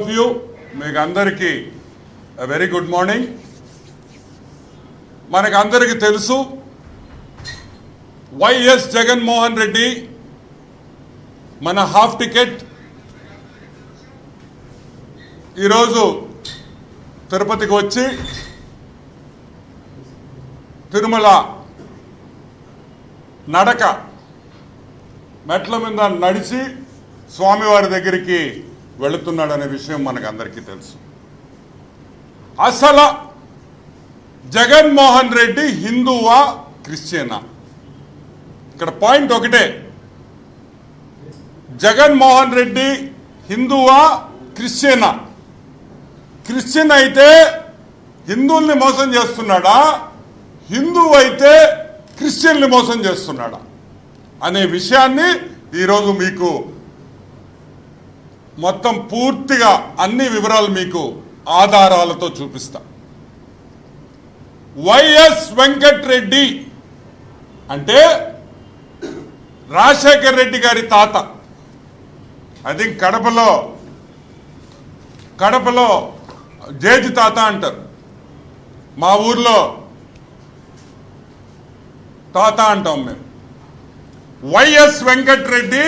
మీకు అందరికీ very good morning. మనకు అందరికీ తెలుసు వైఎస్ జగన్మోహన్ రెడ్డి మన హాఫ్ టికెట్ ఈరోజు తిరుపతికి వచ్చి తిరుమల నడక మెట్ల మీద నడిచి స్వామివారి దగ్గరికి వెళుతున్నాడనే విషయం మనకు అందరికీ తెలుసు. అసలు జగన్మోహన్ రెడ్డి హిందువా క్రిస్టియనా? ఇక్కడ పాయింట్ ఒకటే, జగన్మోహన్ రెడ్డి హిందువా క్రిస్టియనా? క్రిస్టియన్ అయితే హిందువుల్ని మోసం చేస్తున్నాడా, హిందువు అయితే క్రిస్టియన్ని మోసం చేస్తున్నాడా అనే విషయాన్ని ఈరోజు మీకు మొత్తం పూర్తిగా అన్ని వివరాలు మీకు ఆధారాలతో చూపిస్తా. వైఎస్ వెంకటరెడ్డి అంటే రాజశేఖర్ రెడ్డి గారి తాత. ఐ థింక్ కడపలో జేజి తాత అంటారు, మా ఊర్లో తాత అంటాం మేము. వైఎస్ వెంకటరెడ్డి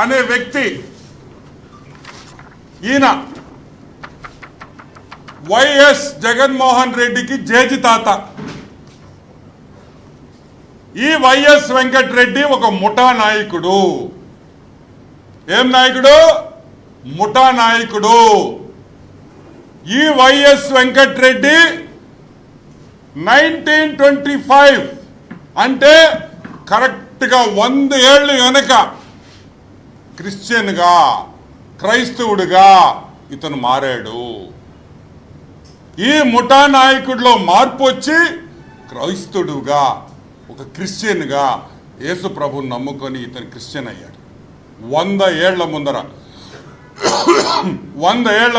అనే వ్యక్తి, ఈయన వైఎస్ జగన్మోహన్ రెడ్డికి జేజి తాత. ఈ వైఎస్ వెంకటరెడ్డి ఒక ముఠా నాయకుడు. ఏం నాయకుడు? ముఠా నాయకుడు. ఈ వైఎస్ వెంకటరెడ్డి 1925 అంటే కరెక్ట్గా 100 ఏళ్ళు వెనక క్రిస్టియన్గా, క్రైస్తవుడిగా ఇతను మారాడు. ఈ ముఠా నాయకుడిలో మార్పు వచ్చి క్రైస్తవుడుగా, ఒక క్రిస్టియన్గా యేసు ప్రభుని నమ్ముకొని ఇతను క్రిస్టియన్ అయ్యాడు. 100 ఏళ్ల ముందర 100 ఏళ్ల